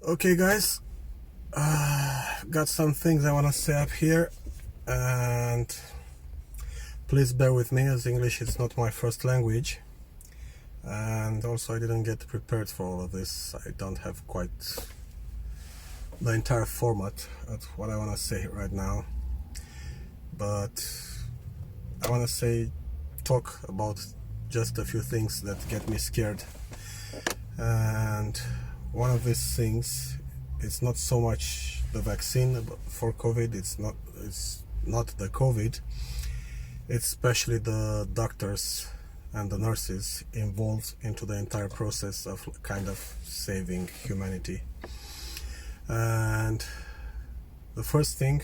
Okay, guys, got some things I want to say up here, and please bear with me as English is not my first language, and also I didn't get prepared for all of this. I don't have quite the entire format of what I want to say right now, but I want to talk about just a few things that get me scared. And one of these things is not so much the vaccine for COVID. It's not the COVID. It's especially the doctors and the nurses involved into the entire process of kind of saving humanity. And the first thing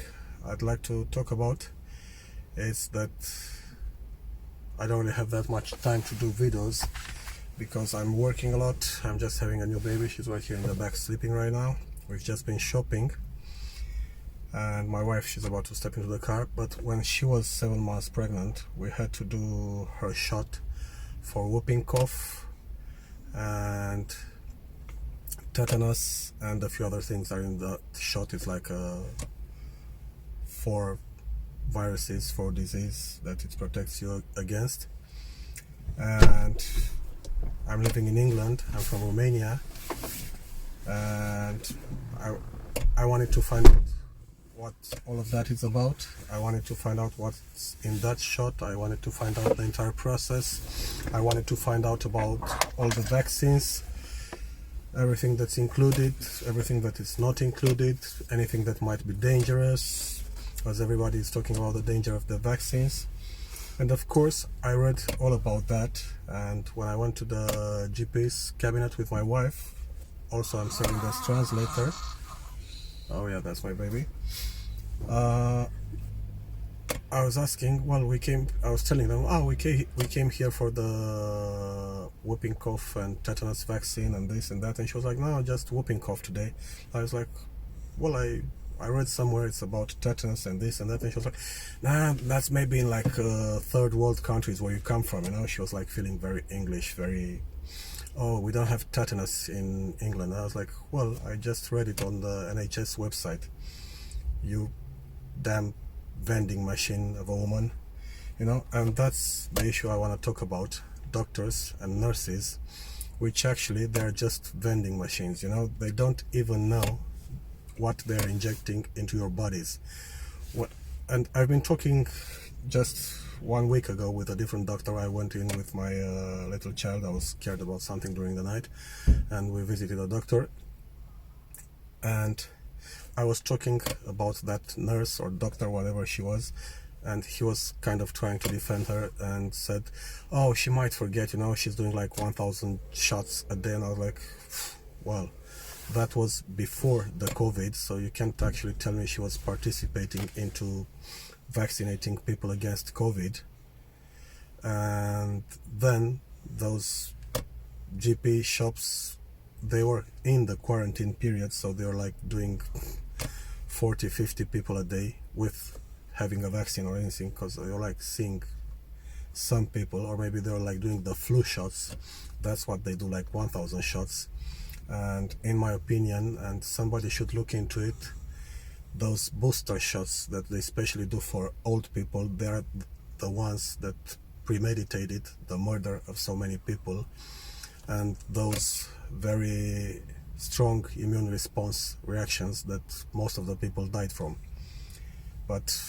I'd like to talk about is that I don't really have that much time to do videos because I'm working a lot. I'm just having a new baby. She's right here in the back sleeping right now. We've just been shopping, and my wife, she's about to step into the car. But when she was 7 months pregnant, we had to do her shot for whooping cough and tetanus, and a few other things are in the shot. It's like 4 viruses, 4 disease that it protects you against. And I'm living in England. I'm from Romania, and I wanted to find out what all of that is about. I wanted to find out what's in that shot. I wanted to find out the entire process. I wanted to find out about all the vaccines, everything that's included, everything that is not included, anything that might be dangerous, as everybody is talking about the danger of the vaccines. And of course, I read all about that, and when I went to the GP's cabinet with my wife, also I'm serving as translator. Oh yeah, that's my baby. I was asking, well, I was telling them, we came here for the whooping cough and tetanus vaccine and this and that, and she was like, no, just whooping cough today. I was like, well, I read somewhere it's about tetanus and this and that, and she was like, nah, that's maybe in like third world countries where you come from, you know. She was like feeling very English, very, oh, we don't have tetanus in England. I was like, well, I just read it on the NHS website. You damn vending machine of a woman, you know. And that's the issue I want to talk about. Doctors and nurses, which actually they're just vending machines, you know. They don't even know what they're injecting into your bodies. And I've been talking just 1 week ago with a different doctor. I went in with my little child. I was scared about something during the night, and we visited a doctor, and I was talking about that nurse or doctor, whatever she was, and he was kind of trying to defend her and said, oh, she might forget, you know, she's doing like 1,000 shots a day. And I was like, well, that was before the COVID, so you can't actually tell me she was participating into vaccinating people against COVID. And then those GP shops, they were in the quarantine period, so they were like doing 40, 50 people a day with having a vaccine or anything, because they were like seeing some people, or maybe they were like doing the flu shots. That's what they do, like 1,000 shots. And in my opinion, and somebody should look into it, those booster shots that they especially do for old people, they're the ones that premeditated the murder of so many people, and those very strong immune response reactions that most of the people died from. But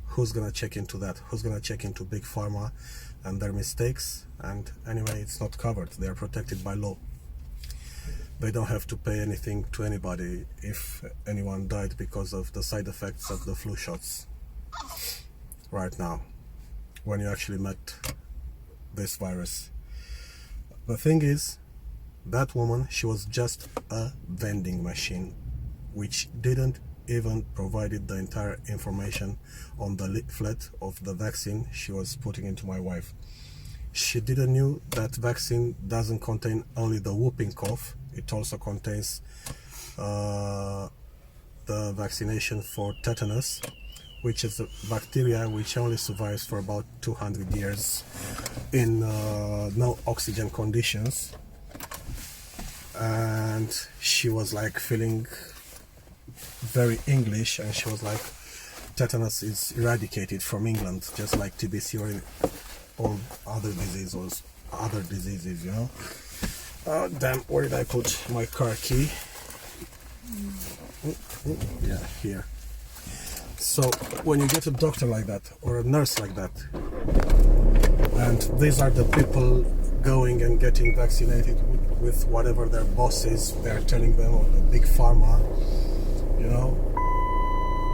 who's gonna check into that? Who's gonna check into Big Pharma and their mistakes? And anyway, it's not covered. They're protected by law. They don't have to pay anything to anybody if anyone died because of the side effects of the flu shots right now, when you actually met this virus. The thing is, that woman, she was just a vending machine, which didn't even provided the entire information on the leaflet of the vaccine she was putting into my wife. She didn't knew that vaccine doesn't contain only the whooping cough. It also contains the vaccination for tetanus, which is a bacteria which only survives for about 200 years in no oxygen conditions. and she was like feeling very English, and she was like, tetanus is eradicated from England, just like TBC or all other diseases, you know. Damn, where did I put my car key? Yeah, here. So when you get a doctor like that or a nurse like that, and these are the people going and getting vaccinated with whatever their bosses they're telling them, or the big pharma, you know,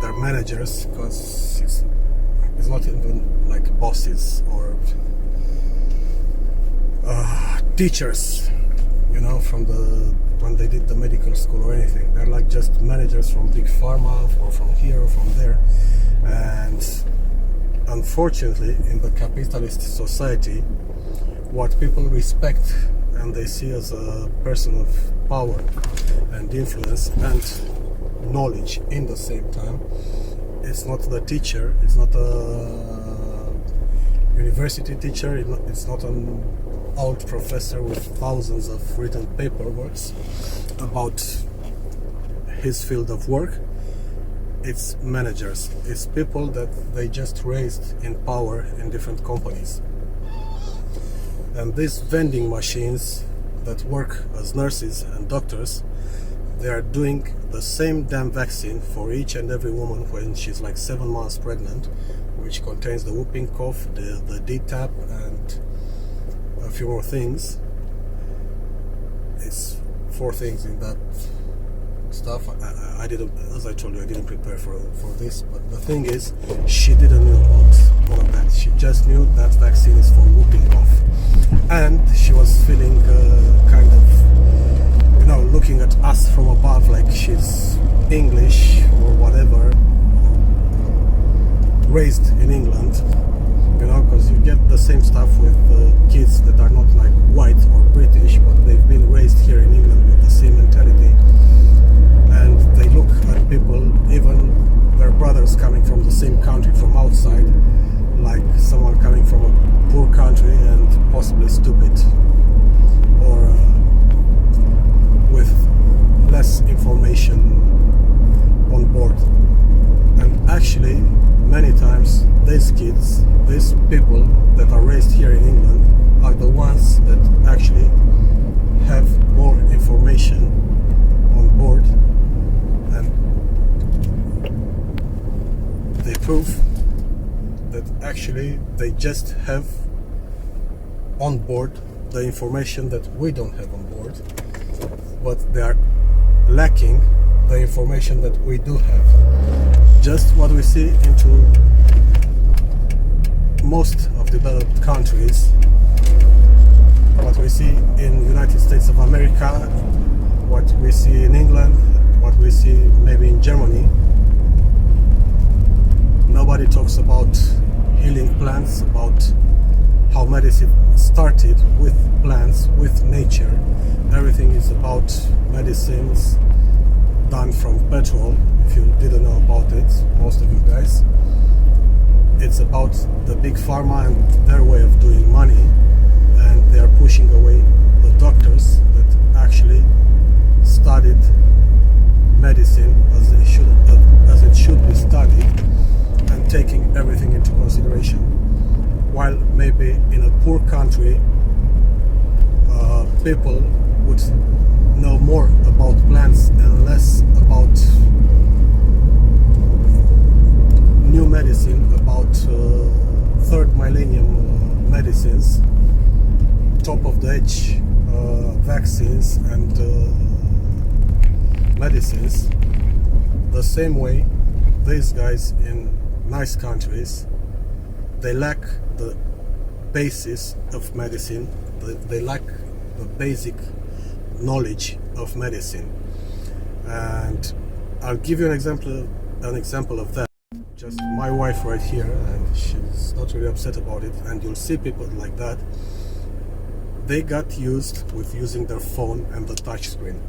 their managers, because it's not even like bosses or teachers, you know, from when they did the medical school or anything. They're like just managers from big pharma, or from here or from there. And unfortunately, in the capitalist society, what people respect and they see as a person of power and influence and knowledge in the same time, it's not the teacher, it's not a university teacher, it's not an old professor with thousands of written paperworks about his field of work. It's managers, it's people that they just raised in power in different companies. And these vending machines that work as nurses and doctors, they are doing the same damn vaccine for each and every woman when she's like 7 months pregnant, which contains the whooping cough, the DTaP, and a few more things. It's 4 things in that stuff. I didn't, as I told you, I didn't prepare for this, but the thing is, she didn't know all of that. She just knew that vaccine is for whooping cough, and she was feeling kind of, you know, looking at us from above like she's English or whatever, raised in England, you know, because you get the same stuff with kids that are not like white or British, but they've been raised here in England with the same mentality, and they look at people, even their brothers coming from the same country from outside, like someone coming from a poor country and possibly stupid, or with less information on board. And actually, many times, these kids, these people that are raised here in England, are the ones that actually have more information on board, and they prove that actually they just have on board the information that we don't have on board, but they are lacking the information that we do have. Just what we see into most of developed countries, what we see in United States of America, what we see in England, what we see maybe in Germany. Nobody talks about healing plants, about how medicine started with plants, with nature. Everything is about medicines done from petrol. If you didn't know about it, most of you guys, it's about the big pharma and their way of doing money, and they are pushing away the doctors that actually studied medicine as it should be studied, and taking everything into consideration. While maybe in a poor country, people would know more about plants and less about new medicine, about third millennium medicines, top of the edge vaccines and medicines. The same way, these guys in nice countries, they lack the basis of medicine, they lack the basic knowledge of medicine. And I'll give you an example of that. Just my wife right here, and she's not really upset about it, and you'll see people like that. They got used with using their phone and the touch screen.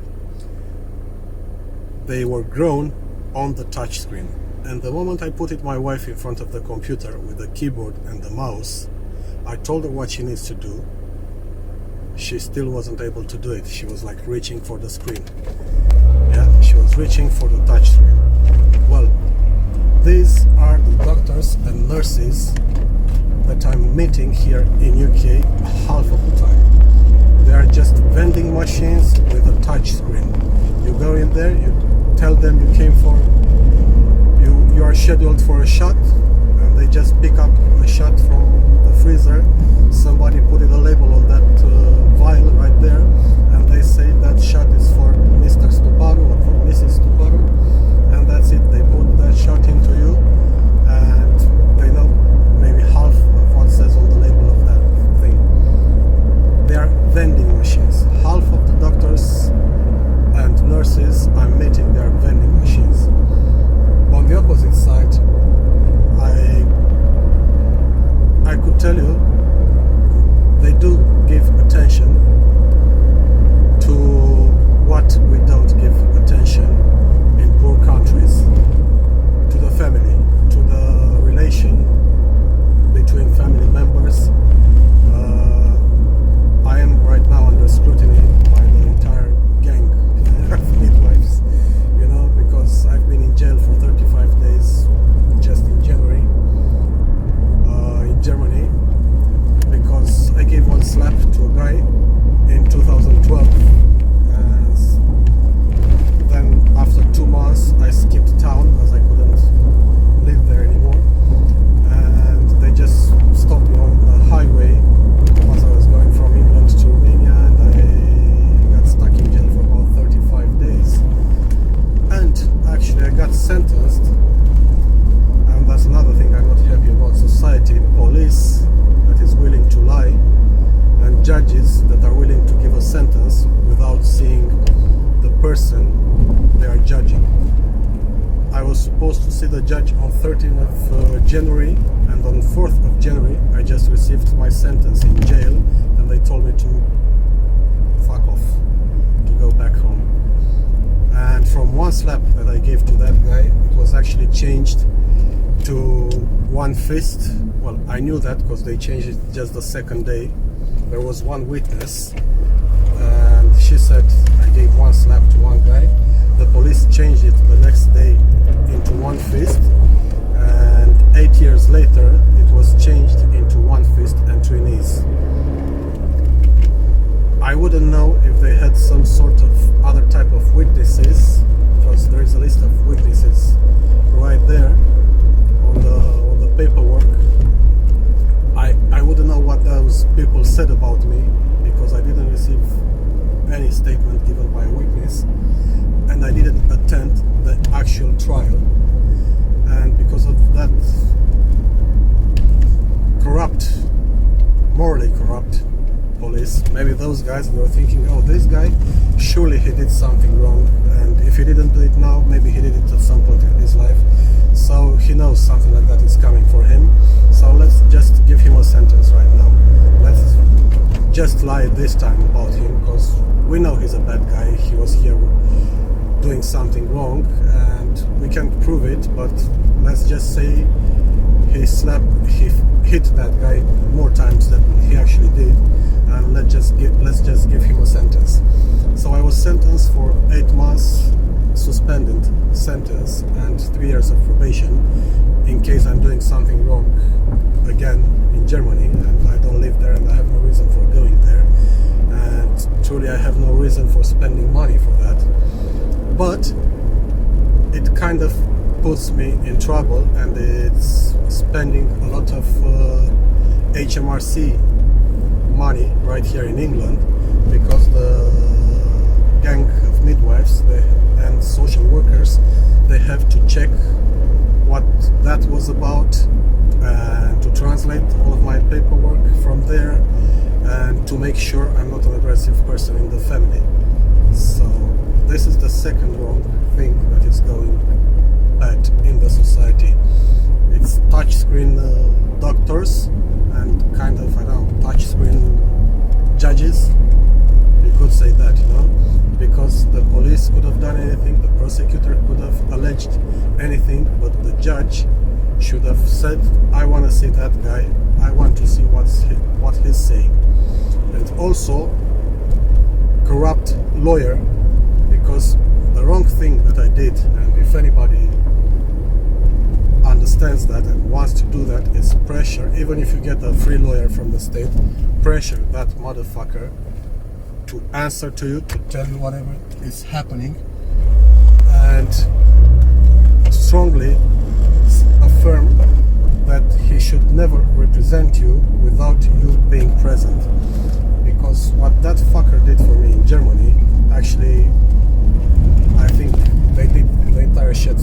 They were grown on the touch screen, and the moment I put my wife in front of the computer with the keyboard and the mouse, I told her what she needs to do. she still wasn't able to do it. She was like reaching for the screen. Yeah, she was reaching for the touch screen. Well, these are the doctors and nurses that I'm meeting here in UK half of the time. They are just vending machines with a touch screen. You go in there, you tell them you came for, you are scheduled for a shot, and they just pick up a shot from the freezer. Somebody put a label on that vial right there, and they say that shot is for Mr. Stuparu or for Mrs. Stuparu, and that's it. They put that shot into you, and they know maybe half of what says on the label of that thing. They are vending machines. Half of the doctors and nurses I'm meeting, they are vending machines. On the opposite side, I could tell you they do give attention to what we don't give attention in poor countries, to the family, to the relation between family members. I am right now under scrutiny by the entire gang of midwives, you know, because I've been in jail for 35 days just in January in Germany, because I gave one slap to a guy in 2012, and then after 2 months I skipped town because I couldn't live there anymore, and they just stopped me on the highway as I was going from England to Romania, and I got stuck in jail for about 35 days. And actually I got sentenced, and that's another thing I'm not happy about society. Police that is willing to lie, and judges that are willing to give a sentence without seeing the person they are judging. I was supposed to see the judge on 13th of January, and on 4th of January I just received my sentence in jail, and they told me to fuck off, to go back home. And from one slap that I gave to that guy, it was actually changed to one fist. Well, I knew that because they changed it just the second day. There was one witness, and she said I gave one slap to one guy. The police changed it the next day into one fist, and 8 years later it was changed into one fist and 3 knees. I wouldn't know if they had some sort of other type of witnesses, because there is a list of witnesses right there on the paperwork. I wouldn't know what those people said about me, because I didn't receive any statement given by a witness, and I didn't attend the actual trial. And because of that corrupt, morally corrupt police, maybe those guys were thinking, oh, this guy, surely he did something wrong, and if he didn't do it now, maybe he did it at some point in his life, so he knows something like that is coming for him, so let's just give him a sentence right now. Let's just lie this time about him, because we know he's a bad guy. He was here doing something wrong, and we can't prove it, but let's just say he hit that guy more times than he actually did, and let's just give him a sentence. So I was sentenced for 8 months suspended sentence and 3 years of probation in case I'm doing something wrong again in Germany, and I don't live there, and I have no reason for going there, and truly I have no reason for spending money for that. But it kind of puts me in trouble, and it's spending a lot of HMRC money right here in England, because the gang of midwives and social workers, they have to check what that was about, and to translate all of my paperwork from there, and to make sure I'm not an aggressive person in the family. So this is the second wrong thing that is going bad in the society. It's touchscreen doctors and kind of, I don't know, touchscreen judges. You could say that, you know, because the police could have done anything, the prosecutor could have alleged anything, but the judge should have said, I want to see that guy, I want to see what he's saying. And also, corrupt lawyer, because the wrong thing that I did, and if anybody understands that and wants to do that, is pressure, even if you get a free lawyer from the state, pressure that motherfucker to answer to you, to tell you whatever is happening, and strongly affirm that he should never represent you without you being present. Because what that fucker did for me in Germany, actually, I think they did the entire shit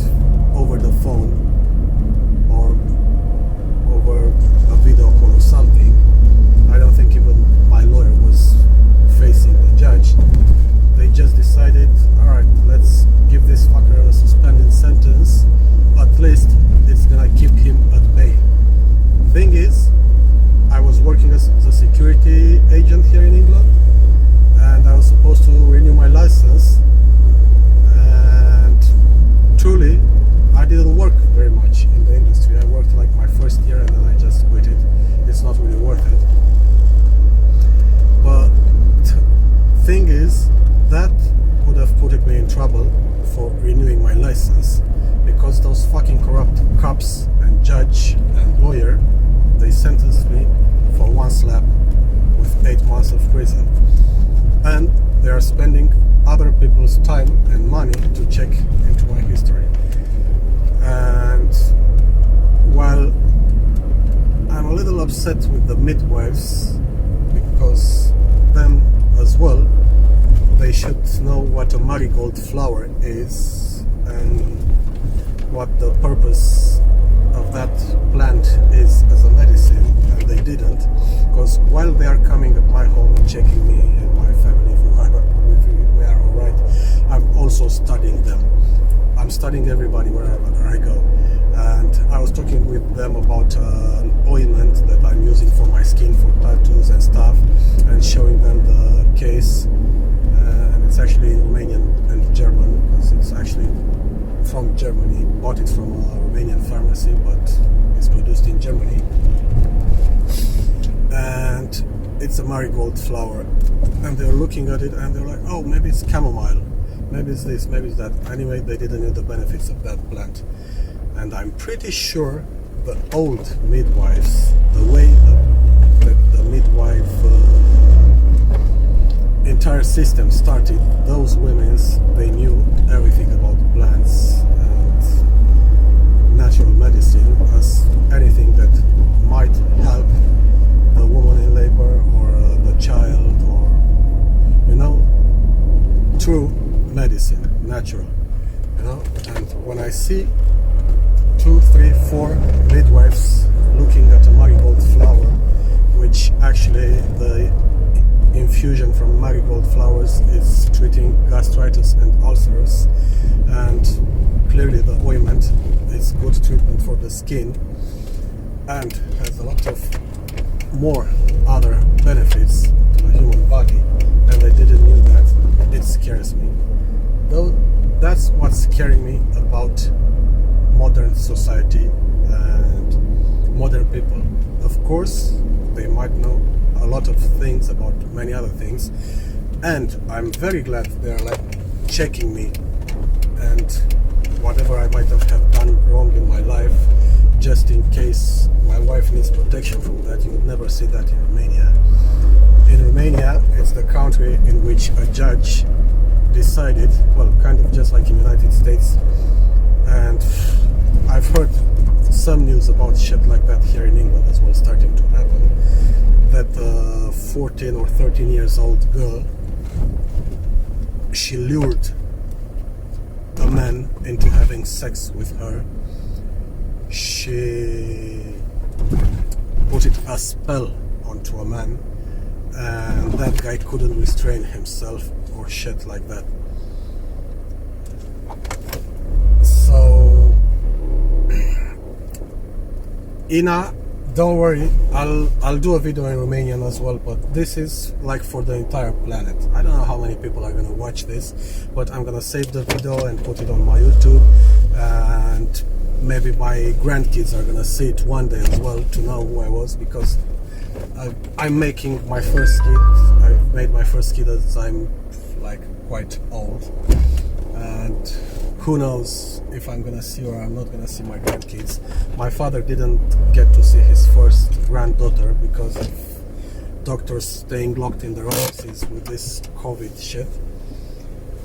over the phone or over a video call or something. I don't think even my lawyer was facing the judge. They just decided, alright, let's give this fucker a suspended sentence. At least it's gonna keep him at bay. Thing is, I was working as a security agent here in England, and I was supposed to renew my license, and truly I didn't work very much in the industry. I worked like my first year and then I just quit it. It's not really worth it. But thing is, that would have put me in trouble for renewing my license, because those fucking corrupt cops and judge and lawyer, they sentenced me for one slap with 8 months of prison, and they are spending other people's time and money to check into my history. And while I'm a little upset with the midwives, because them as well, they should know what a marigold flower is and what the purpose of that plant is as a medicine, and they didn't. Because while they are coming at my home and checking me and my family if we are alright, I'm also studying them. I'm studying everybody wherever I go, and I was talking with them about an ointment that I'm using for my skin for tattoos and stuff, and showing them the case, and it's actually in Romanian and German, because it's actually from Germany. Bought it from a Romanian pharmacy, but it's produced in Germany, and it's a marigold flower. And they're looking at it and they're like, oh, maybe it's chamomile, maybe it's this, maybe it's that. Anyway, they didn't know the benefits of that plant. And I'm pretty sure the old midwives, the way the midwife entire system started, those women's, they knew everything about plants and natural medicine as anything that might help the woman in labor or the child, or, you know, true medicine, natural, you know. And when I see 2, 3, 4 midwives looking at a marigold flower, which actually the infusion from marigold flowers is treating gastritis and ulcers, and clearly the ointment is good treatment for the skin and has a lot of more other benefits to the human body, and I didn't know that, it scares me. Though that's what's scaring me about modern society and modern people. Of course, they might know a lot of things about many other things, and I'm very glad they're like checking me and whatever I might have done wrong in my life, just in case my wife needs protection from that. You would never see that in Romania. In Romania, it's the country in which a judge decided, well, kind of just like in the United States, and I've heard some news about shit like that here in England as well starting to happen, that a 14 or 13 years old girl, she lured a man into having sex with her. She put it a spell onto a man, and that guy couldn't restrain himself or shit like that. So Ina, don't worry, I'll do a video in Romanian as well, but this is like for the entire planet. I don't know how many people are gonna watch this, but I'm gonna save the video and put it on my YouTube, and maybe my grandkids are gonna see it one day as well to know who I was, because I'm making my first kid. I've made my first kid as I'm like quite old, and who knows if I'm gonna see or I'm not gonna see my grandkids. My father didn't get to see his first granddaughter because of doctors staying locked in their offices with this COVID shit.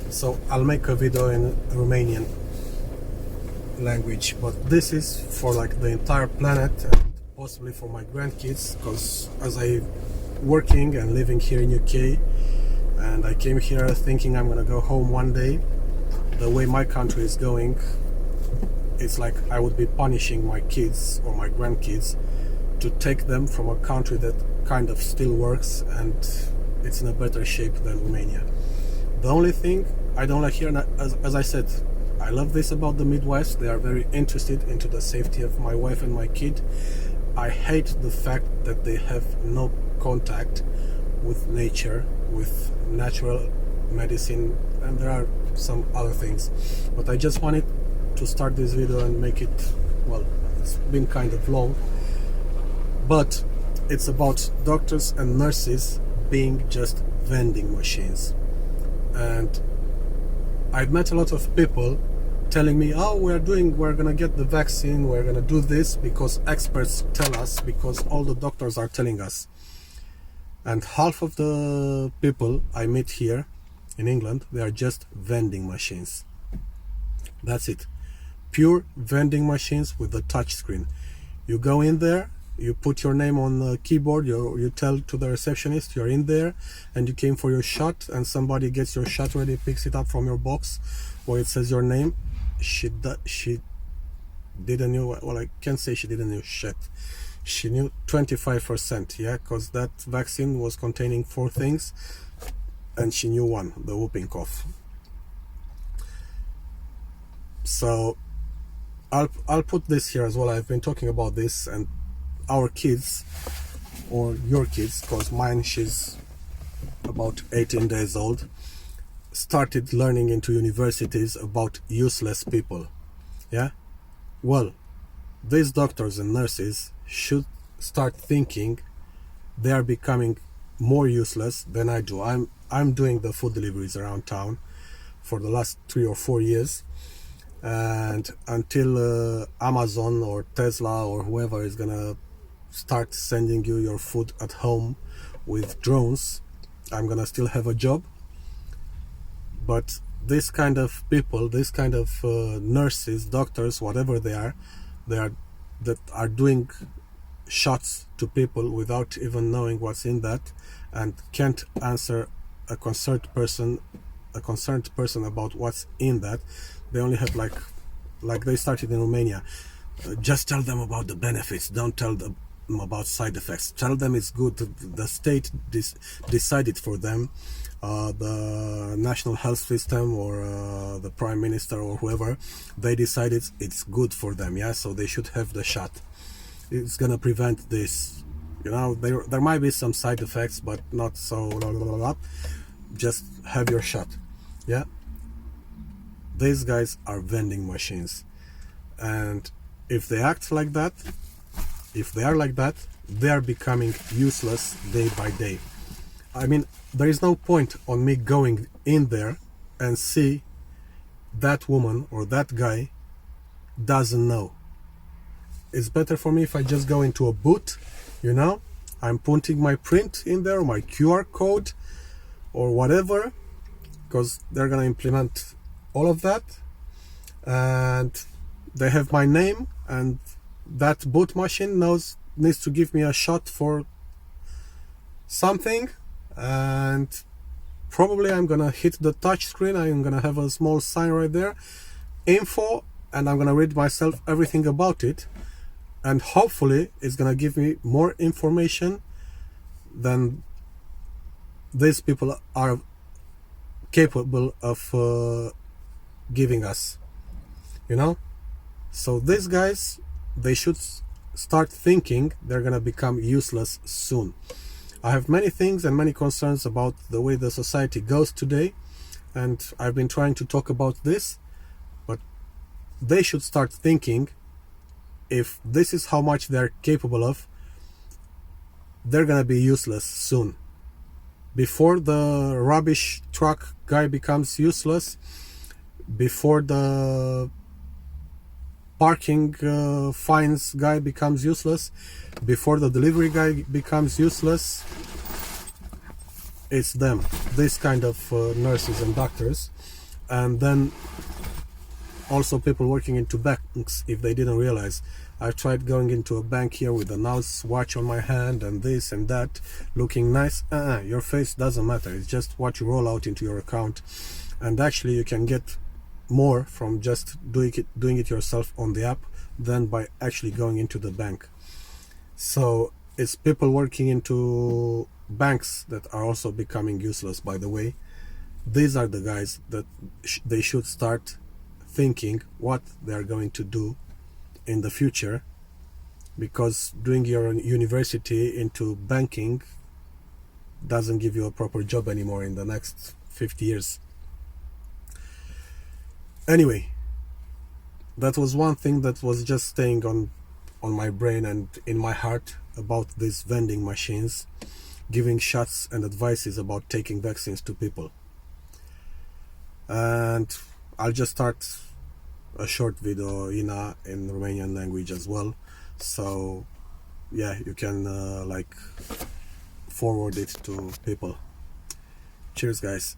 So I'll make a video in Romanian language, but this is for like the entire planet and possibly for my grandkids, because as I working and living here in UK, and I came here thinking I'm gonna go home one day. The way my country is going, it's like I would be punishing my kids or my grandkids to take them from a country that kind of still works and it's in a better shape than Romania. The only thing I don't like here, and as I said, I love this about the midwives. They are very interested into the safety of my wife and my kid. I hate the fact that they have no contact with nature, with natural medicine, and there are some other things. But I just wanted to start this video and make it, well, it's been kind of long, but it's about doctors and nurses being just vending machines. And I've met a lot of people telling me, oh, we're gonna get the vaccine, we're gonna do this because experts tell us, because all the doctors are telling us. And half of the people I meet here in England, they are just vending machines. That's it. Pure vending machines with the touch screen. You go in there, you put your name on the keyboard, you tell to the receptionist you're in there and you came for your shot, and somebody gets your shot ready, picks it up from your box where it says your name. She didn't know, well, I can't say she didn't know shit. She knew 25%, yeah, because that vaccine was containing 4 things and she knew one, the whooping cough. So I'll put this here as well. I've been talking about this, and our kids, or your kids, because mine, she's about 18 days old, started learning into universities about useless people. Yeah, well, these doctors and nurses should start thinking they are becoming more useless than I do. I'm doing the food deliveries around town for the last 3 or 4 years, and until Amazon or Tesla or whoever is gonna start sending you your food at home with drones, I'm gonna still have a job. But this kind of people, this kind of nurses, doctors, whatever they are that are doing shots to people without even knowing what's in that, and can't answer a concerned person about what's in that. They only have like they started in Romania. Just tell them about the benefits, don't tell them about side effects. Tell them it's good. The state decided for them, the national health system or the prime minister or whoever, they decided it's good for them, yeah, so they should have the shot. It's gonna prevent this, you know. There might be some side effects, but not so blah, blah, blah, blah. Just have your shot, yeah. These guys are vending machines, and if they act like that, if they are like that, they are becoming useless day by day. I mean, there is no point on me going in there and see that woman or that guy doesn't know. It's better for me if I just go into a booth, you know, I'm putting my print in there, my QR code or whatever, because they're gonna implement all of that, and they have my name, and that boot machine needs to give me a shot for something, and probably I'm gonna hit the touch screen. I'm gonna have a small sign right there, info, and I'm gonna read myself everything about it, and hopefully it's gonna give me more information than these people are capable of giving us, you know. So these guys, they should start thinking they're gonna become useless soon. I have many things and many concerns about the way the society goes today, and I've been trying to talk about this, but they should start thinking, if this is how much they're capable of, they're gonna be useless soon. before the rubbish truck guy becomes useless, before the parking fines guy becomes useless, before the delivery guy becomes useless, it's them, this kind of nurses and doctors. And then also people working into banks, if they didn't realize. I tried going into a bank here with a nice watch on my hand and this and that, looking nice. Your face doesn't matter, it's just what you roll out into your account. And actually you can get more from just doing it yourself on the app than by actually going into the bank. So it's people working into banks that are also becoming useless, by the way. These are the guys that they should start thinking what they are going to do in the future, because doing your university into banking doesn't give you a proper job anymore in the next 50 years. Anyway, that was one thing that was just staying on my brain and in my heart about these vending machines giving shots and advices about taking vaccines to people. And I'll just start a short video in Romanian language as well, so yeah, you can like forward it to people. Cheers guys.